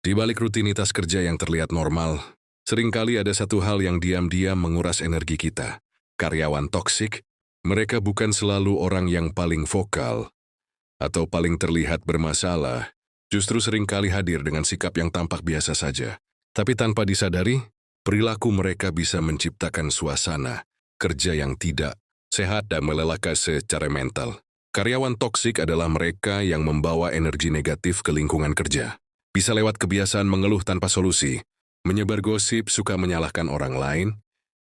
Di balik rutinitas kerja yang terlihat normal, seringkali ada satu hal yang diam-diam menguras energi kita. Karyawan toksik, mereka bukan selalu orang yang paling vokal atau paling terlihat bermasalah, justru seringkali hadir dengan sikap yang tampak biasa saja. Tapi tanpa disadari, perilaku mereka bisa menciptakan suasana kerja yang tidak sehat dan melelahkan secara mental. Karyawan toksik adalah mereka yang membawa energi negatif ke lingkungan kerja. Bisa lewat kebiasaan mengeluh tanpa solusi, menyebar gosip, suka menyalahkan orang lain,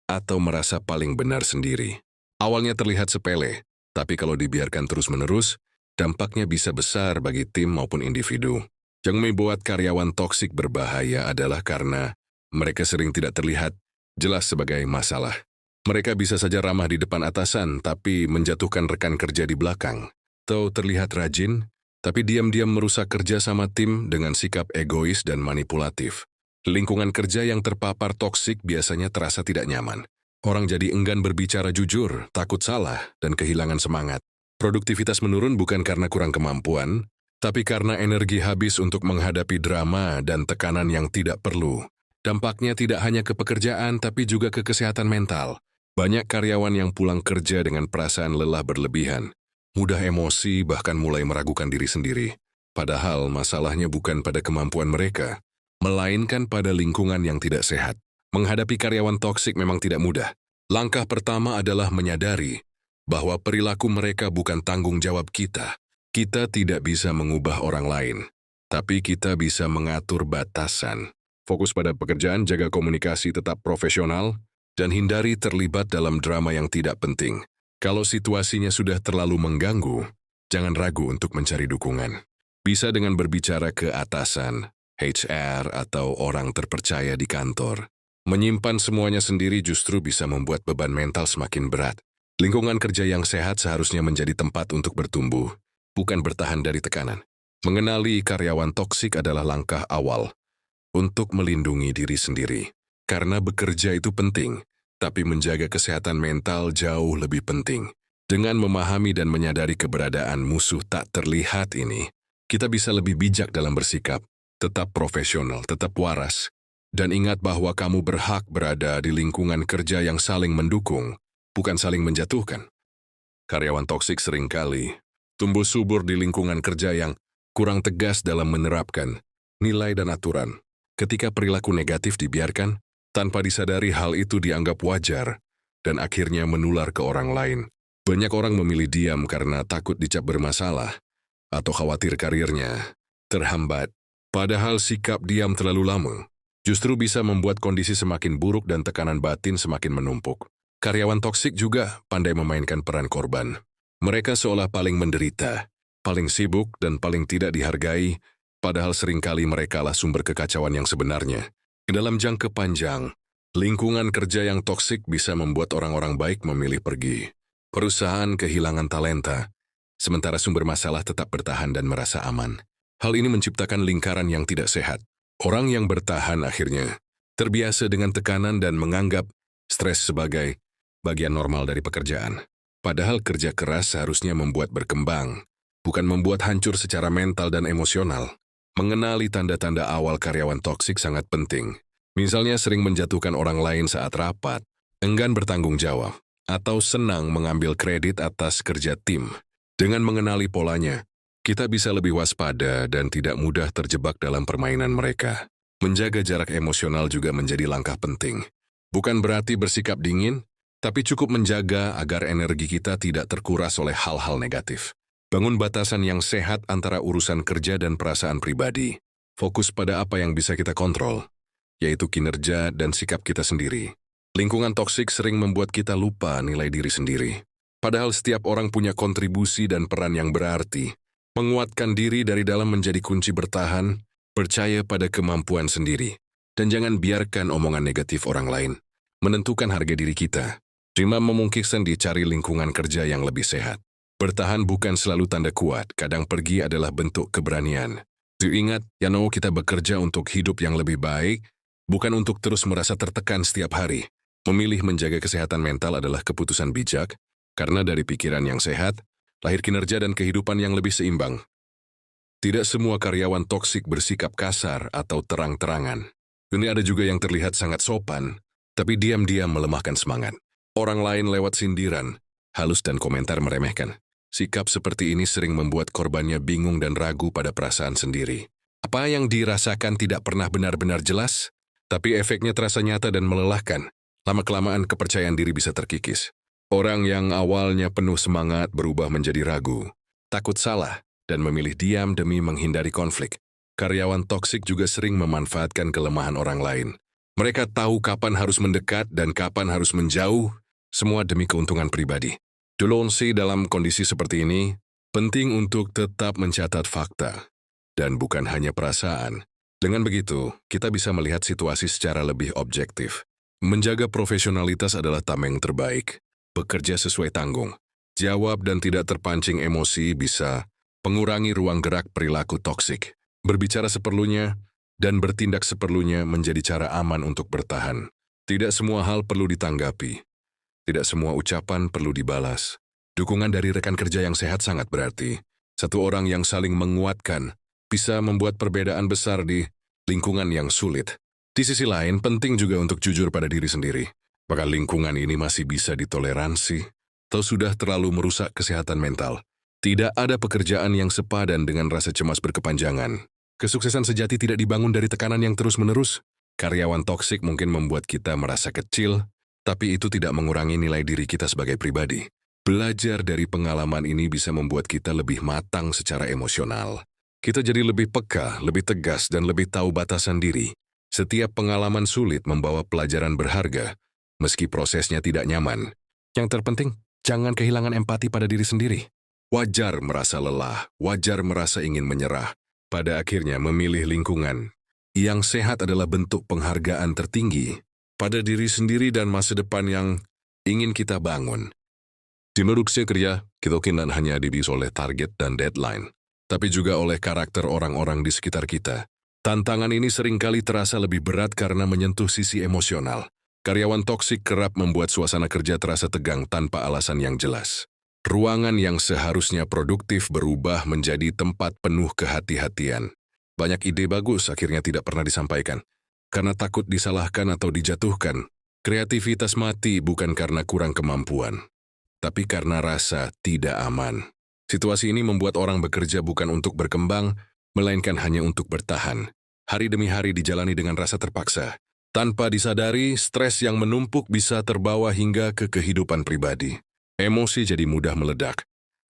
atau merasa paling benar sendiri. Awalnya terlihat sepele, tapi kalau dibiarkan terus-menerus, dampaknya bisa besar bagi tim maupun individu. Yang membuat karyawan toksik berbahaya adalah karena mereka sering tidak terlihat jelas sebagai masalah. Mereka bisa saja ramah di depan atasan, tapi menjatuhkan rekan kerja di belakang. Atau terlihat rajin, tapi diam-diam merusak kerja sama tim dengan sikap egois dan manipulatif. Lingkungan kerja yang terpapar toksik biasanya terasa tidak nyaman. Orang jadi enggan berbicara jujur, takut salah, dan kehilangan semangat. Produktivitas menurun bukan karena kurang kemampuan, tapi karena energi habis untuk menghadapi drama dan tekanan yang tidak perlu. Dampaknya tidak hanya ke pekerjaan, tapi juga ke kesehatan mental. Banyak karyawan yang pulang kerja dengan perasaan lelah berlebihan, mudah emosi, bahkan mulai meragukan diri sendiri. Padahal masalahnya bukan pada kemampuan mereka, melainkan pada lingkungan yang tidak sehat. Menghadapi karyawan toksik memang tidak mudah. Langkah pertama adalah menyadari bahwa perilaku mereka bukan tanggung jawab kita. Kita tidak bisa mengubah orang lain, tapi kita bisa mengatur batasan. Fokus pada pekerjaan, jaga komunikasi tetap profesional, dan hindari terlibat dalam drama yang tidak penting. Kalau situasinya sudah terlalu mengganggu, jangan ragu untuk mencari dukungan. Bisa dengan berbicara ke atasan, HR, atau orang terpercaya di kantor. Menyimpan semuanya sendiri justru bisa membuat beban mental semakin berat. Lingkungan kerja yang sehat seharusnya menjadi tempat untuk bertumbuh, bukan bertahan dari tekanan. Mengenali karyawan toksik adalah langkah awal untuk melindungi diri sendiri. Karena bekerja itu penting, tapi menjaga kesehatan mental jauh lebih penting. Dengan memahami dan menyadari keberadaan musuh tak terlihat ini, kita bisa lebih bijak dalam bersikap, tetap profesional, tetap waras, dan ingat bahwa kamu berhak berada di lingkungan kerja yang saling mendukung, bukan saling menjatuhkan. Karyawan toksik seringkali tumbuh subur di lingkungan kerja yang kurang tegas dalam menerapkan nilai dan aturan. Ketika perilaku negatif dibiarkan, tanpa disadari hal itu dianggap wajar, dan akhirnya menular ke orang lain. Banyak orang memilih diam karena takut dicap bermasalah, atau khawatir karirnya terhambat. Padahal sikap diam terlalu lama justru bisa membuat kondisi semakin buruk dan tekanan batin semakin menumpuk. Karyawan toksik juga pandai memainkan peran korban. Mereka seolah paling menderita, paling sibuk, dan paling tidak dihargai, padahal seringkali merekalah sumber kekacauan yang sebenarnya. Dalam jangka panjang, lingkungan kerja yang toksik bisa membuat orang-orang baik memilih pergi. Perusahaan kehilangan talenta, sementara sumber masalah tetap bertahan dan merasa aman. Hal ini menciptakan lingkaran yang tidak sehat. Orang yang bertahan akhirnya terbiasa dengan tekanan dan menganggap stres sebagai bagian normal dari pekerjaan. Padahal kerja keras seharusnya membuat berkembang, bukan membuat hancur secara mental dan emosional. Mengenali tanda-tanda awal karyawan toksik sangat penting. Misalnya sering menjatuhkan orang lain saat rapat, enggan bertanggung jawab, atau senang mengambil kredit atas kerja tim. Dengan mengenali polanya, kita bisa lebih waspada dan tidak mudah terjebak dalam permainan mereka. Menjaga jarak emosional juga menjadi langkah penting. Bukan berarti bersikap dingin, tapi cukup menjaga agar energi kita tidak terkuras oleh hal-hal negatif. Bangun batasan yang sehat antara urusan kerja dan perasaan pribadi. Fokus pada apa yang bisa kita kontrol, yaitu kinerja dan sikap kita sendiri. Lingkungan toksik sering membuat kita lupa nilai diri sendiri. Padahal setiap orang punya kontribusi dan peran yang berarti. Menguatkan diri dari dalam menjadi kunci bertahan, percaya pada kemampuan sendiri, dan jangan biarkan omongan negatif orang lain menentukan harga diri kita. Terima memungkinkan dicari lingkungan kerja yang lebih sehat. Bertahan bukan selalu tanda kuat, kadang pergi adalah bentuk keberanian. Ingat, kita bekerja untuk hidup yang lebih baik, bukan untuk terus merasa tertekan setiap hari. Memilih menjaga kesehatan mental adalah keputusan bijak, karena dari pikiran yang sehat, lahir kinerja dan kehidupan yang lebih seimbang. Tidak semua karyawan toksik bersikap kasar atau terang-terangan. Ini ada juga yang terlihat sangat sopan, tapi diam-diam melemahkan semangat. Orang lain lewat sindiran, halus dan komentar meremehkan. Sikap seperti ini sering membuat korbannya bingung dan ragu pada perasaan sendiri. Apa yang dirasakan tidak pernah benar-benar jelas, tapi efeknya terasa nyata dan melelahkan. Lama-kelamaan kepercayaan diri bisa terkikis. Orang yang awalnya penuh semangat berubah menjadi ragu, takut salah, dan memilih diam demi menghindari konflik. Karyawan toksik juga sering memanfaatkan kelemahan orang lain. Mereka tahu kapan harus mendekat dan kapan harus menjauh, semua demi keuntungan pribadi. Dulonsi dalam kondisi seperti ini, penting untuk tetap mencatat fakta, dan bukan hanya perasaan. Dengan begitu, kita bisa melihat situasi secara lebih objektif. Menjaga profesionalitas adalah tameng terbaik. Bekerja sesuai tanggung, jawab dan tidak terpancing emosi bisa mengurangi ruang gerak perilaku toksik. Berbicara seperlunya dan bertindak seperlunya menjadi cara aman untuk bertahan. Tidak semua hal perlu ditanggapi. Tidak semua ucapan perlu dibalas. Dukungan dari rekan kerja yang sehat sangat berarti. Satu orang yang saling menguatkan bisa membuat perbedaan besar di lingkungan yang sulit. Di sisi lain, penting juga untuk jujur pada diri sendiri. Apakah lingkungan ini masih bisa ditoleransi, atau sudah terlalu merusak kesehatan mental? Tidak ada pekerjaan yang sepadan dengan rasa cemas berkepanjangan. Kesuksesan sejati tidak dibangun dari tekanan yang terus-menerus. Karyawan toksik mungkin membuat kita merasa kecil, tapi itu tidak mengurangi nilai diri kita sebagai pribadi. Belajar dari pengalaman ini bisa membuat kita lebih matang secara emosional. Kita jadi lebih peka, lebih tegas, dan lebih tahu batasan diri. Setiap pengalaman sulit membawa pelajaran berharga, meski prosesnya tidak nyaman. Yang terpenting, jangan kehilangan empati pada diri sendiri. Wajar merasa lelah, wajar merasa ingin menyerah. Pada akhirnya memilih lingkungan yang sehat adalah bentuk penghargaan tertinggi pada diri sendiri dan masa depan yang ingin kita bangun. Di produksi kerja, kita tidak hanya dibius oleh target dan deadline, tapi juga oleh karakter orang-orang di sekitar kita. Tantangan ini seringkali terasa lebih berat karena menyentuh sisi emosional. Karyawan toksik kerap membuat suasana kerja terasa tegang tanpa alasan yang jelas. Ruangan yang seharusnya produktif berubah menjadi tempat penuh kehati-hatian. Banyak ide bagus akhirnya tidak pernah disampaikan. Karena takut disalahkan atau dijatuhkan, kreativitas mati bukan karena kurang kemampuan, tapi karena rasa tidak aman. Situasi ini membuat orang bekerja bukan untuk berkembang, melainkan hanya untuk bertahan. Hari demi hari dijalani dengan rasa terpaksa. Tanpa disadari, stres yang menumpuk bisa terbawa hingga ke kehidupan pribadi. Emosi jadi mudah meledak,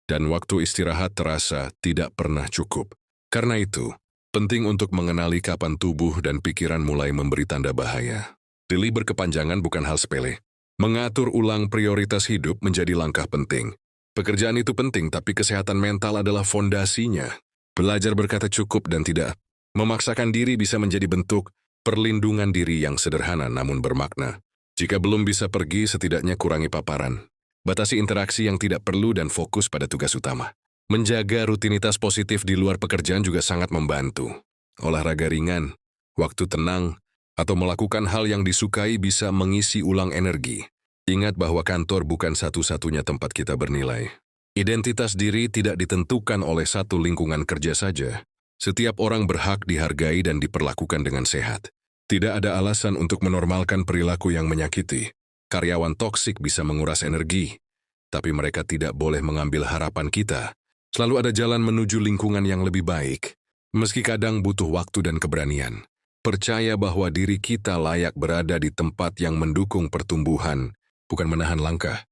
dan waktu istirahat terasa tidak pernah cukup. Karena itu, penting untuk mengenali kapan tubuh dan pikiran mulai memberi tanda bahaya. Dili berkepanjangan bukan hal sepele. Mengatur ulang prioritas hidup menjadi langkah penting. Pekerjaan itu penting, tapi kesehatan mental adalah fondasinya. Belajar berkata cukup dan tidak memaksakan diri bisa menjadi bentuk perlindungan diri yang sederhana namun bermakna. Jika belum bisa pergi, setidaknya kurangi paparan. Batasi interaksi yang tidak perlu dan fokus pada tugas utama. Menjaga rutinitas positif di luar pekerjaan juga sangat membantu. Olahraga ringan, waktu tenang, atau melakukan hal yang disukai bisa mengisi ulang energi. Ingat bahwa kantor bukan satu-satunya tempat kita bernilai. Identitas diri tidak ditentukan oleh satu lingkungan kerja saja. Setiap orang berhak dihargai dan diperlakukan dengan sehat. Tidak ada alasan untuk menormalkan perilaku yang menyakiti. Karyawan toksik bisa menguras energi, tapi mereka tidak boleh mengambil harapan kita. Selalu ada jalan menuju lingkungan yang lebih baik, meski kadang butuh waktu dan keberanian. Percaya bahwa diri kita layak berada di tempat yang mendukung pertumbuhan, bukan menahan langkah.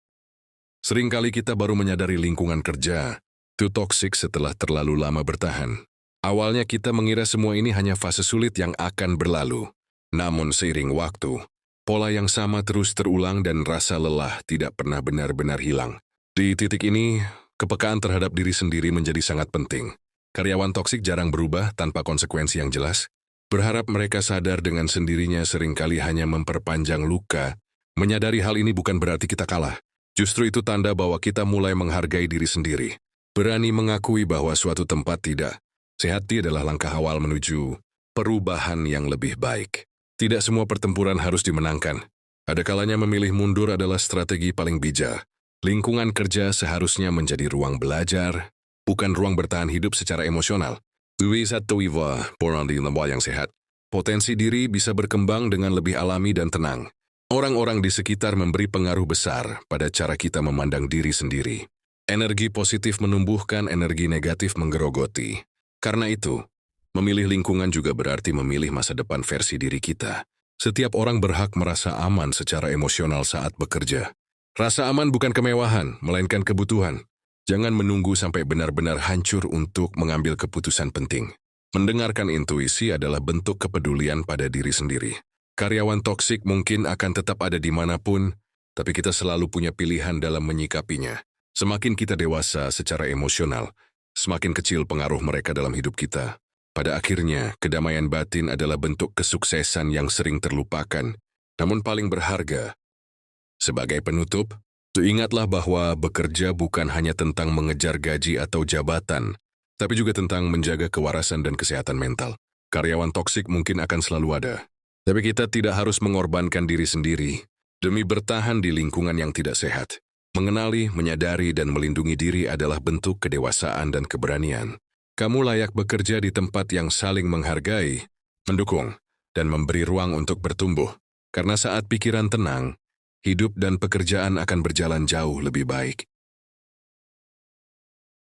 Seringkali kita baru menyadari lingkungan kerja itu toksik setelah terlalu lama bertahan. Awalnya kita mengira semua ini hanya fase sulit yang akan berlalu. Namun seiring waktu, pola yang sama terus terulang dan rasa lelah tidak pernah benar-benar hilang. Di titik ini, kepekaan terhadap diri sendiri menjadi sangat penting. Karyawan toksik jarang berubah tanpa konsekuensi yang jelas. Berharap mereka sadar dengan sendirinya seringkali hanya memperpanjang luka. Menyadari hal ini bukan berarti kita kalah. Justru itu tanda bahwa kita mulai menghargai diri sendiri. Berani mengakui bahwa suatu tempat tidak sehati adalah langkah awal menuju perubahan yang lebih baik. Tidak semua pertempuran harus dimenangkan. Ada kalanya memilih mundur adalah strategi paling bijak. Lingkungan kerja seharusnya menjadi ruang belajar, bukan ruang bertahan hidup secara emosional. Wisata orang di lembaga yang sehat. Potensi diri bisa berkembang dengan lebih alami dan tenang. Orang-orang di sekitar memberi pengaruh besar pada cara kita memandang diri sendiri. Energi positif menumbuhkan, energi negatif menggerogoti. Karena itu, memilih lingkungan juga berarti memilih masa depan versi diri kita. Setiap orang berhak merasa aman secara emosional saat bekerja. Rasa aman bukan kemewahan, melainkan kebutuhan. Jangan menunggu sampai benar-benar hancur untuk mengambil keputusan penting. Mendengarkan intuisi adalah bentuk kepedulian pada diri sendiri. Karyawan toksik mungkin akan tetap ada dimanapun, tapi kita selalu punya pilihan dalam menyikapinya. Semakin kita dewasa secara emosional, semakin kecil pengaruh mereka dalam hidup kita. Pada akhirnya, kedamaian batin adalah bentuk kesuksesan yang sering terlupakan, namun paling berharga. Sebagai penutup, ingatlah bahwa bekerja bukan hanya tentang mengejar gaji atau jabatan, tapi juga tentang menjaga kewarasan dan kesehatan mental. Karyawan toksik mungkin akan selalu ada, tapi kita tidak harus mengorbankan diri sendiri demi bertahan di lingkungan yang tidak sehat. Mengenali, menyadari, dan melindungi diri adalah bentuk kedewasaan dan keberanian. Kamu layak bekerja di tempat yang saling menghargai, mendukung, dan memberi ruang untuk bertumbuh. Karena saat pikiran tenang, hidup dan pekerjaan akan berjalan jauh lebih baik.